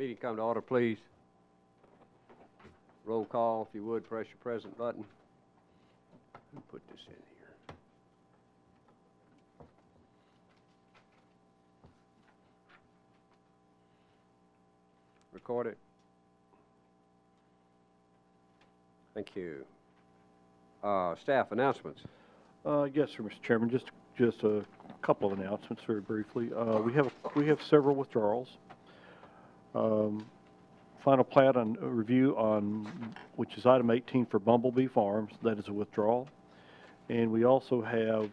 Meeting come to order, please. Roll call, if you would, press your present button. Who put this in here? Record it. Thank you. Staff announcements. Yes, sir, Mr. Chairman. Just a couple of announcements very briefly. We have several withdrawals. Final plat on review on which is item 18 for Bumblebee Farms. That is a withdrawal. And we also have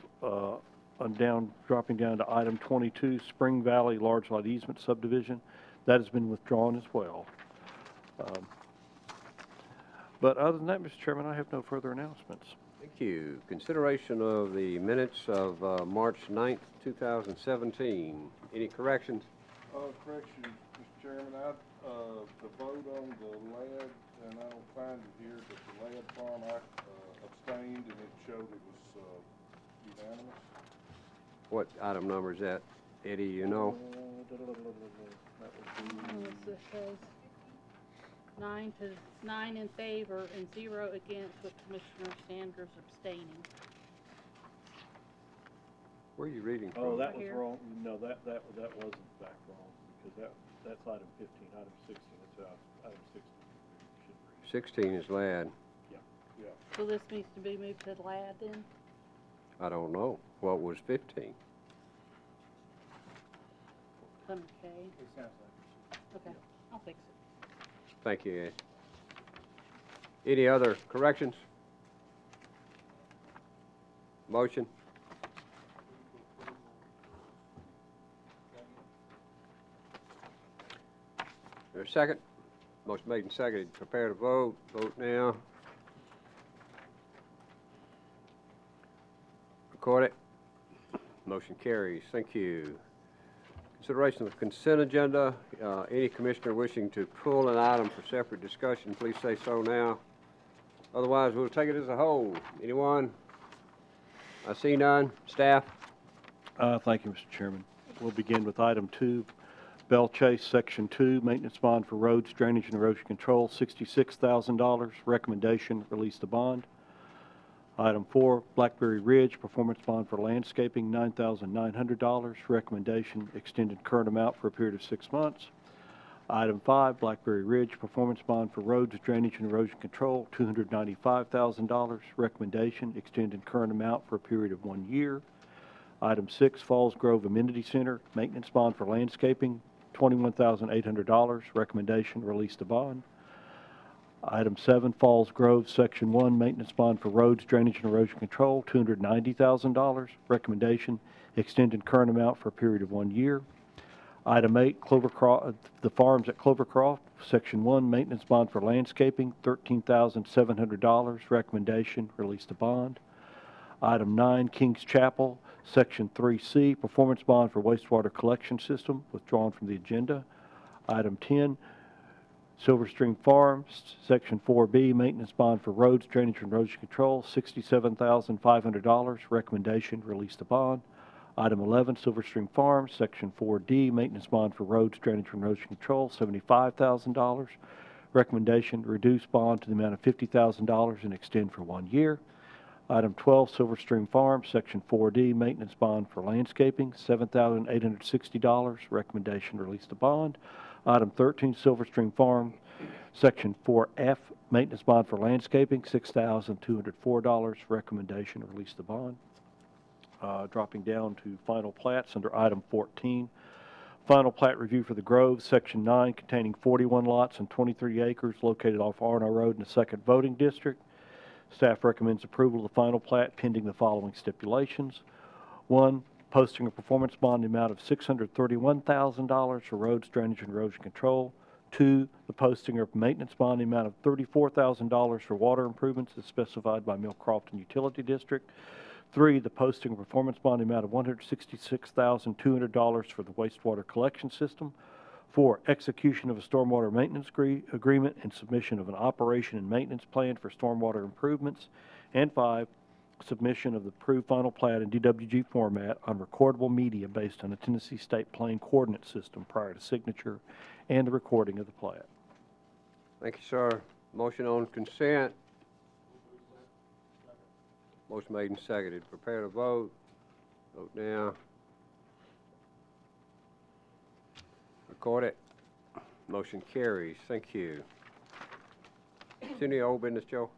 dropping down to item 22, Spring Valley Large Lot Easement Subdivision. That has been withdrawn as well. But other than that, Mr. Chairman, I have no further announcements. Thank you. Consideration of the minutes of March 9th, 2017. Any corrections? Correction, Mr. Chairman. The vote on the lead, and I don't find it here, but the lead farm, I abstained, and it showed it was unanimous. What item number is that? Eddie, you know? That would be... This says 9 in favor and 0 against, with Commissioner Sanders abstaining. Where are you reading from? Oh, that was Here. wrong. No, that wasn't back wrong, because that's item 15. Item 16 is item 16. 16 is lead. Yeah. So this needs to be moved to LAD then? I don't know. What was 15? Okay. It sounds like Okay, I'll fix it. Thank you, Ed. Any other corrections? Motion? There's a second? Motion made and seconded. Prepare to vote. Vote now. Record it. Motion carries. Thank you. Consideration of the consent agenda. Any commissioner wishing to pull an item for separate discussion, please say so now. Otherwise, we'll take it as a whole. Anyone? I see none. Staff? Thank you, Mr. Chairman. We'll begin with item 2, Bell Chase, Section 2, Maintenance Bond for Roads, Drainage, and Erosion Control, $66,000. Recommendation, release the bond. Item 4, Blackberry Ridge, Performance Bond for Landscaping, $9,900. Recommendation, extended current amount for a period of 6 months. Item 5, Blackberry Ridge, Performance Bond for Roads, Drainage, and Erosion Control, $295,000. Recommendation, extended current amount for a period of 1 year. Item 6, Fallsgrove Amenity Center, Maintenance Bond for Landscaping, $21,800. Recommendation, release the bond. Item 7, Fallsgrove, Section 1, Maintenance Bond for Roads, Drainage, and Erosion Control, $290,000. Recommendation, extended current amount for a period of 1 year. Item 8, the Farms at Clovercroft, Section 1, Maintenance Bond for Landscaping, $13,700. Recommendation, release the bond. Item 9, Kings Chapel, Section 3C, Performance Bond for Wastewater Collection System, withdrawn from the agenda. Item 10, Silver Stream Farms, Section 4B, Maintenance Bond for Roads, Drainage, and Erosion Control, $67,500. Recommendation, release the bond. Item 11, Silver Stream Farms, Section 4D, Maintenance Bond for Roads, Drainage, and Erosion Control, $75,000. Recommendation, reduce bond to the amount of $50,000 and extend for 1 year. Item 12, Silver Stream Farms, Section 4D, Maintenance Bond for Landscaping, $7,860. Recommendation, release the bond. Item 13, Silver Stream Farm, Section 4F, Maintenance Bond for Landscaping, $6,204. Recommendation, release the bond. Dropping down to final plats under item 14. Final plat review for the Grove, Section 9, containing 41 lots and 23 acres located off Arno Road in the 2nd Voting District. Staff recommends approval of the final plat pending the following stipulations. 1, posting a performance bond in the amount of $631,000 for roads, drainage, and erosion control. 2, the posting of maintenance bond in the amount of $34,000 for water improvements as specified by Millcrofton Utility District. 3, the posting of performance bond in the amount of $166,200 for the wastewater collection system. 4, execution of a stormwater maintenance agreement and submission of an operation and maintenance plan for stormwater improvements. And 5, submission of the approved final plat in DWG format on recordable media based on the Tennessee State Plane Coordinate System prior to signature and the recording of the plat. Thank you, sir. Motion on consent. Motion made and seconded. Prepare to vote. Vote now. Record it. Motion carries. Thank you. Is any old business, Joe?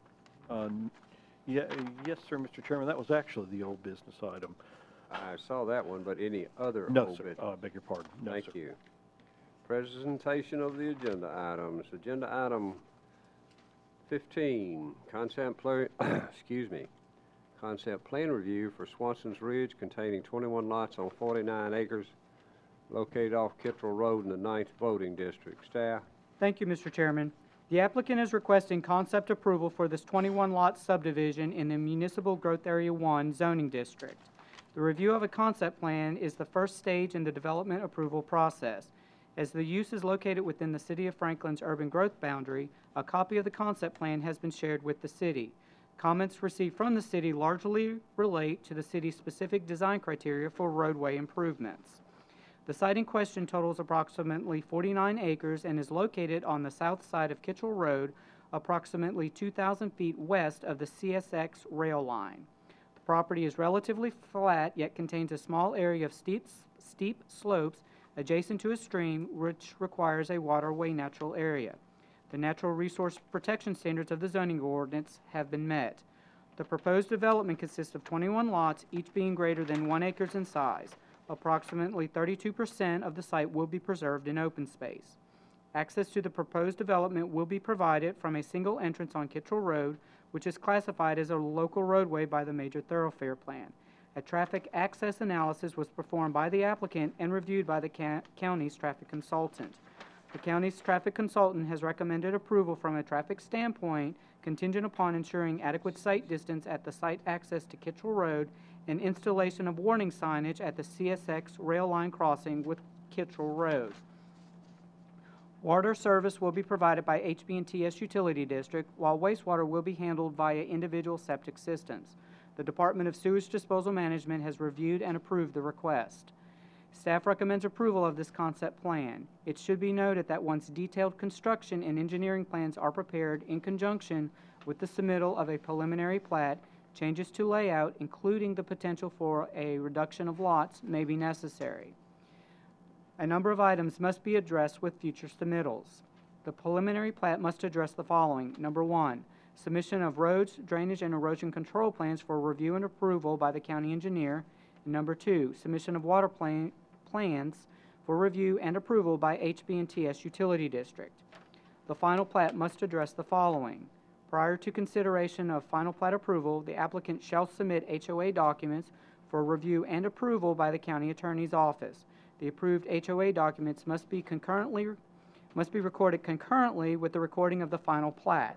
Yes, sir, Mr. Chairman. That was actually the old business item. I saw that one, but any other No, old sir. business? Beg your pardon. No, Thank sir. you. Presentation of the agenda items. Agenda item 15, concept plan, concept plan review for Swanson's Ridge containing 21 lots on 49 acres located off Kittrell Road in the 9th voting district. Staff? Thank you, Mr. Chairman. The applicant is requesting concept approval for this 21-lot subdivision in the Municipal Growth Area 1 zoning district. The review of a concept plan is the first stage in the development approval process. As the use is located within the City of Franklin's urban growth boundary, a copy of the concept plan has been shared with the city. Comments received from the city largely relate to the city's specific design criteria for roadway improvements. The site in question totals approximately 49 acres and is located on the south side of Kittrell Road, approximately 2,000 feet west of the CSX rail line. The property is relatively flat, yet contains a small area of steep slopes adjacent to a stream, which requires a waterway natural area. The natural resource protection standards of the zoning ordinance have been met. The proposed development consists of 21 lots, each being greater than 1 acre in size. Approximately 32% of the site will be preserved in open space. Access to the proposed development will be provided from a single entrance on Kittrell Road, which is classified as a local roadway by the Major Thoroughfare Plan. A traffic access analysis was performed by the applicant and reviewed by the county's traffic consultant. The county's traffic consultant has recommended approval from a traffic standpoint contingent upon ensuring adequate site distance at the site access to Kittrell Road and installation of warning signage at the CSX rail line crossing with Kittrell Road. Water service will be provided by HB&TS Utility District, while wastewater will be handled via individual septic systems. The Department of Sewage Disposal Management has reviewed and approved the request. Staff recommends approval of this concept plan. It should be noted that once detailed construction and engineering plans are prepared in conjunction with the submittal of a preliminary plat, changes to layout, including the potential for a reduction of lots, may be necessary. A number of items must be addressed with future submittals. The preliminary plat must address the following. Number 1, submission of roads, drainage, and erosion control plans for review and approval by the county engineer. And number 2, submission of water plans for review and approval by HB&TS Utility District. The final plat must address the following. Prior to consideration of final plat approval, the applicant shall submit HOA documents for review and approval by the county attorney's office. The approved HOA documents must be recorded concurrently with the recording of the final plat.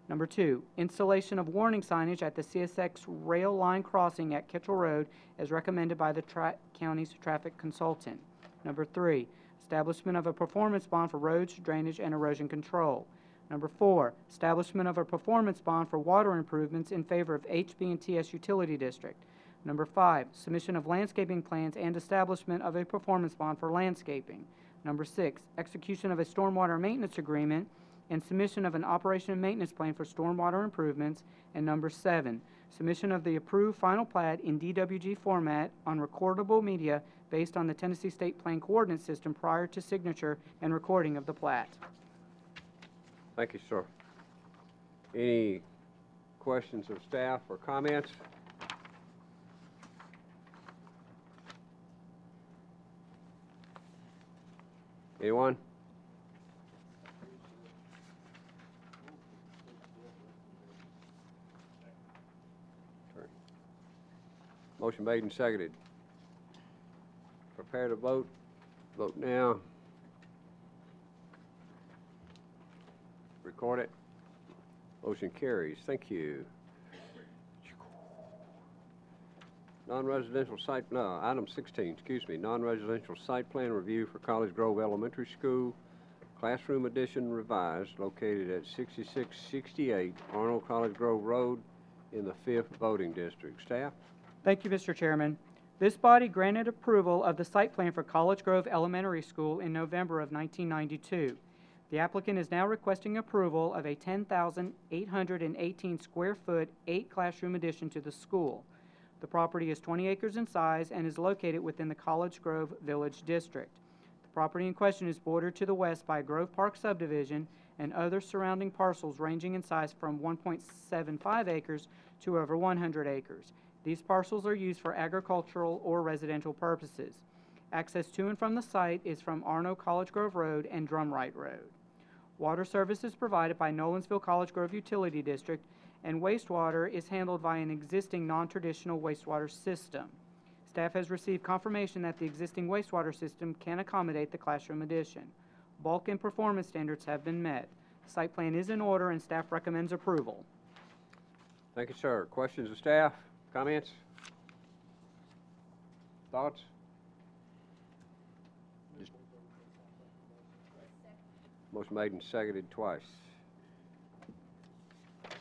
Number 2, installation of warning signage at the CSX rail line crossing at Kittrell Road as recommended by the county's traffic consultant. Number 3, establishment of a performance bond for roads, drainage, and erosion control. Number 4, establishment of a performance bond for water improvements in favor of HB&TS Utility District. Number 5, submission of landscaping plans and establishment of a performance bond for landscaping. Number 6, execution of a stormwater maintenance agreement and submission of an operation and maintenance plan for stormwater improvements. And number 7, submission of the approved final plat in DWG format on recordable media based on the Tennessee State Plane Coordinate System prior to signature and recording of the plat. Thank you, sir. Any questions of staff or comments? Anyone? Motion made and seconded. Prepare to vote. Vote now. Record it. Motion carries. Thank you. Non-residential site, no, item 16, excuse me, non-residential site plan review for College Grove Elementary School, classroom addition revised, located at 6668 Arnold College Grove Road, in the 5th voting district. Staff? Thank you, Mr. Chairman. This body granted approval of the site plan for College Grove Elementary School in November of 1992. The applicant is now requesting approval of a 10,818 square foot, 8-classroom addition to the school. The property is 20 acres in size and is located within the College Grove Village District. The property in question is bordered to the west by Grove Park subdivision and other surrounding parcels ranging in size from 1.75 acres to over 100 acres. These parcels are used for agricultural or residential purposes. Access to and from the site is from Arno College Grove Road and Drumright Road. Water service is provided by Nolensville College Grove Utility District, and wastewater is handled by an existing non-traditional wastewater system. Staff has received confirmation that the existing wastewater system can accommodate the classroom addition. Bulk and performance standards have been met. The site plan is in order and staff recommends approval. Thank you, sir. Questions of staff? Comments? Thoughts? Motion made and seconded twice.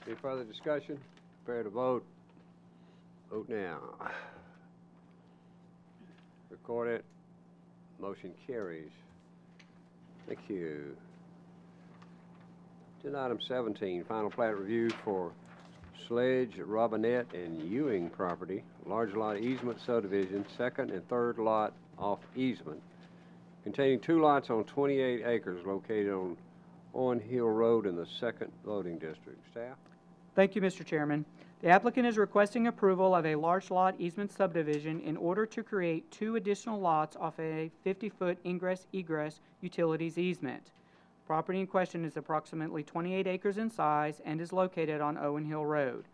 Any further discussion? Prepare to vote. Vote now. Record it. Motion carries. Thank you. Agenda item 17, final plat review for Sledge, Robinette, and Ewing property, large lot easement subdivision, second and third lot off easement, containing 2 lots on 28 acres located on Owen Hill Road in the 2nd voting district. Staff? Thank you, Mr. Chairman. The applicant is requesting approval of a large lot easement subdivision in order to create 2 additional lots off a 50-foot ingress-egress utilities easement. Property in question is approximately 28 acres in size and is located on Owen Hill Road.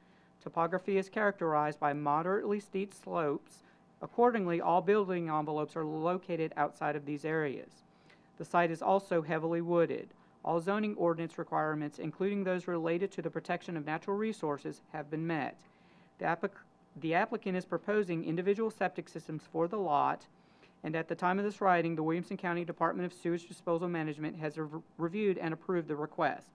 Topography is characterized by moderately steep slopes. Accordingly, all building envelopes are located outside of these areas. The site is also heavily wooded. All zoning ordinance requirements, including those related to the protection of natural resources, have been met. The applicant is proposing individual septic systems for the lot, and at the time of this writing, the Williamson County Department of Sewage Disposal Management has reviewed and approved the request.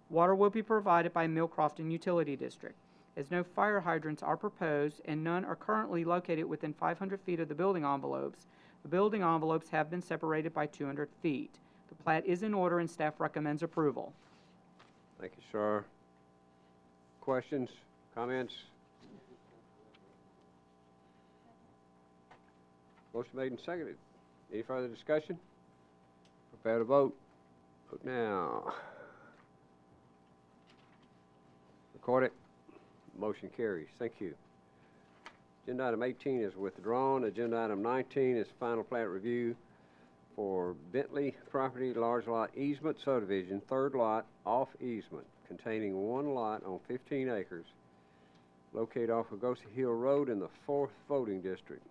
Water will be provided by Millcrofton Utility District. As no fire hydrants are proposed and none are currently located within 500 feet of the building envelopes, the building envelopes have been separated by 200 feet. The plat is in order and staff recommends approval. Thank you, sir. Questions? Comments? Motion made and seconded. Any further discussion? Prepare to vote. Vote now. Record it. Motion carries. Thank you. Agenda item 18 is withdrawn. Agenda item 19 is final plat review for Bentley property, large lot easement subdivision, 3rd lot off easement, containing 1 lot on 15 acres, located off of Gossett Hill Road in the 4th voting district.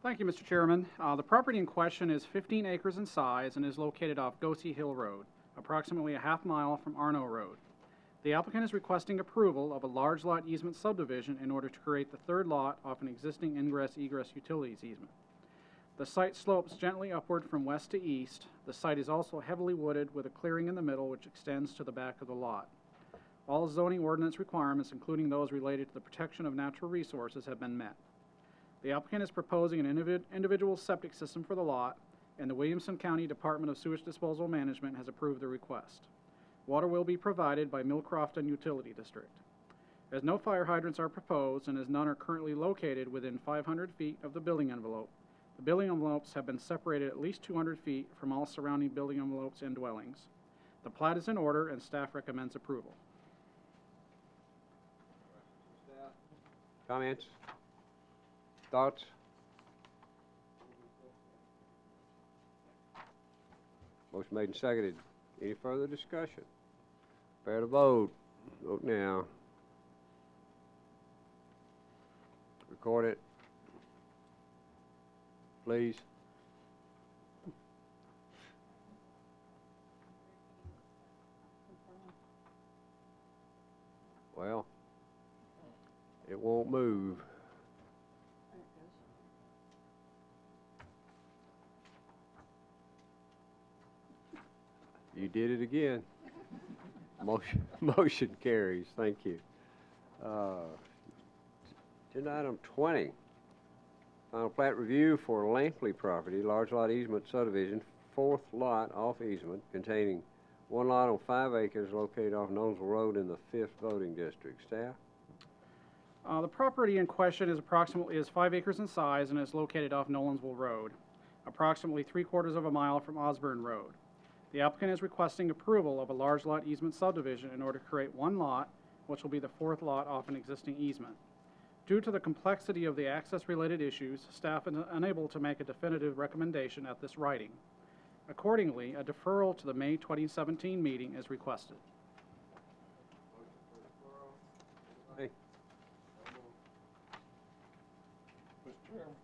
Thank you, Mr. Chairman. The property in question is 15 acres in size and is located off Gossett Hill Road, approximately a half mile from Arno Road. The applicant is requesting approval of a large lot easement subdivision in order to create the 3rd lot off an existing ingress-egress utilities easement. The site slopes gently upward from west to east. The site is also heavily wooded with a clearing in the middle which extends to the back of the lot. All zoning ordinance requirements, including those related to the protection of natural resources, have been met. The applicant is proposing an individual septic system for the lot, and the Williamson County Department of Sewage Disposal Management has approved the request. Water will be provided by Millcrofton Utility District. As no fire hydrants are proposed and as none are currently located within 500 feet of the building envelope, the building envelopes have been separated at least 200 feet from all surrounding building envelopes and dwellings. The plat is in order and staff recommends approval. Comments? Thoughts? Motion made and seconded. Any further discussion? Prepare to vote. Vote now. Record it. Please. Well, it won't move. You did it again. Motion carries. Thank you. Agenda item 20, final plat review for Lampley property, large lot easement subdivision, fourth lot off easement, containing one lot on 5 acres located off Nolensville Road in the 5th voting district. Staff? The property in question is 5 acres in size and is located off Nolensville Road, approximately 3/4 of a mile from Osborne Road. The applicant is requesting approval of a large lot easement subdivision in order to create one lot, which will be the fourth lot off an existing easement. Due to the complexity of the access-related issues, staff is unable to make a definitive recommendation at this writing. Accordingly, a deferral to the May 2017 meeting is requested. Hey. Mr. Chairman,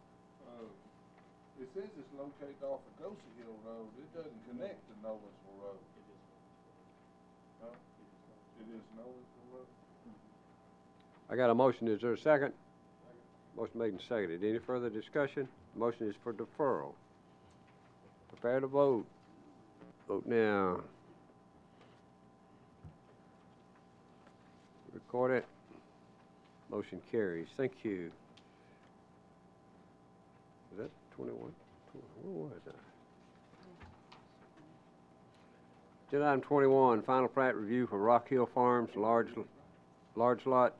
it says it's located off of Goosey Hill Road. It doesn't connect to Nolensville Road. Huh? It is Nolensville Road? I got a motion. Is there a second? Motion made and seconded. Any further discussion? Motion is for deferral. Prepare to vote. Vote now. Record it. Motion carries. Thank you. Is that 21? Where was that? Agenda item 21, final plat review for Rock Hill Farms, large lot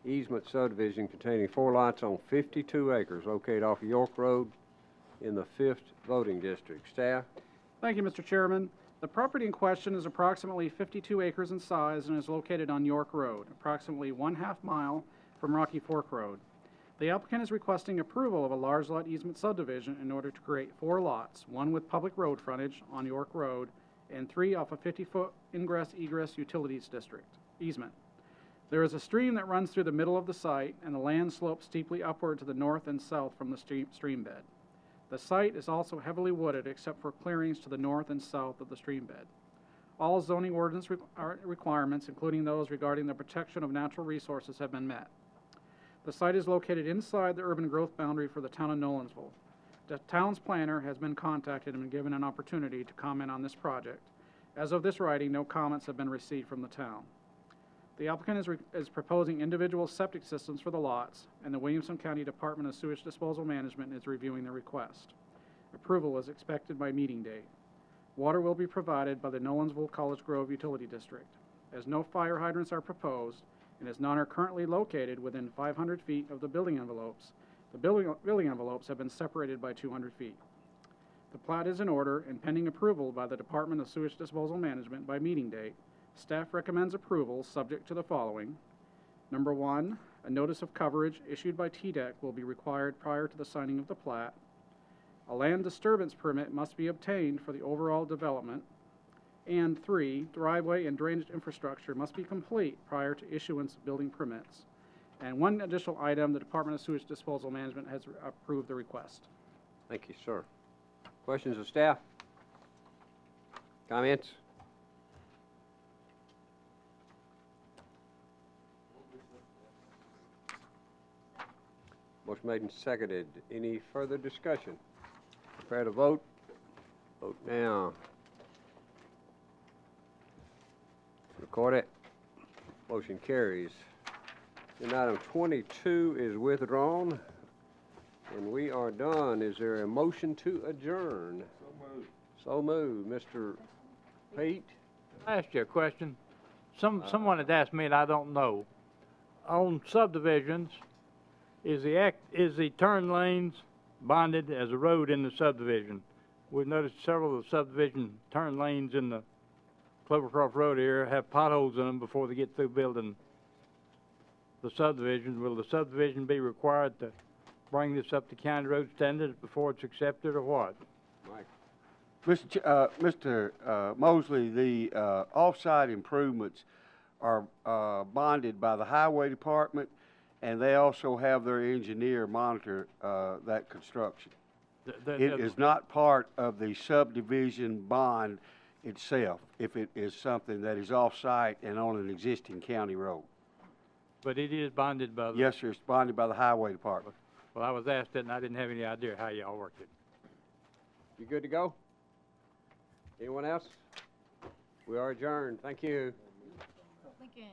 easement subdivision containing 4 lots on 52 acres located off York Road in the 5th voting district. Staff? Thank you, Mr. Chairman. The property in question is approximately 52 acres in size and is located on York Road, approximately 1/2 mile from Rocky Fork Road. The applicant is requesting approval of a large lot easement subdivision in order to create 4 lots, 1 with public road frontage on York Road and 3 off a 50-foot ingress-egress utilities district easement. There is a stream that runs through the middle of the site, and the land slopes steeply upward to the north and south from the stream bed. The site is also heavily wooded except for clearings to the north and south of the stream bed. All zoning ordinance requirements, including those regarding the protection of natural resources, have been met. The site is located inside the urban growth boundary for the town of Nolensville. The town's planner has been contacted and been given an opportunity to comment on this project. As of this writing, no comments have been received from the town. The applicant is proposing individual septic systems for the lots, and the Williamson County Department of Sewage Disposal Management is reviewing the request. Approval is expected by meeting date. Water will be provided by the Nolensville College Grove Utility District. As no fire hydrants are proposed, and as none are currently located within 500 feet of the building envelopes, the building envelopes have been separated by 200 feet. The plat is in order and pending approval by the Department of Sewage Disposal Management by meeting date. Staff recommends approval subject to the following. Number 1, a notice of coverage issued by TDEC will be required prior to the signing of the plat. A land disturbance permit must be obtained for the overall development. And 3, driveway and drainage infrastructure must be complete prior to issuance of building permits. And one additional item, the Department of Sewage Disposal Management has approved the request. Thank you, sir. Questions of staff? Comments? Motion made and seconded. Any further discussion? Prepare to vote. Vote now. Record it. Motion carries. And item 22 is withdrawn. And we are done. Is there a motion to adjourn? So moved. Mr. Pete? I asked you a question. Someone had asked me, and I don't know. On subdivisions, is the turn lanes bonded as a road in the subdivision? We've noticed several of the subdivision turn lanes in the Clovercroft Road area have potholes in them before they get through building the subdivision. Will the subdivision be required to bring this up to county road standards before it's accepted, or what? Mike? Mr. Mosley, the off-site improvements are bonded by the highway department, and they also have their engineer monitor that construction. It is not part of the subdivision bond itself if it is something that is off-site and on an existing county road. But it is bonded by the... Yes, sir, it's bonded by the highway department. Well, I was asked that, and I didn't have any idea how y'all worked it. You good to go? Anyone else? We are adjourned. Thank you. Lincoln.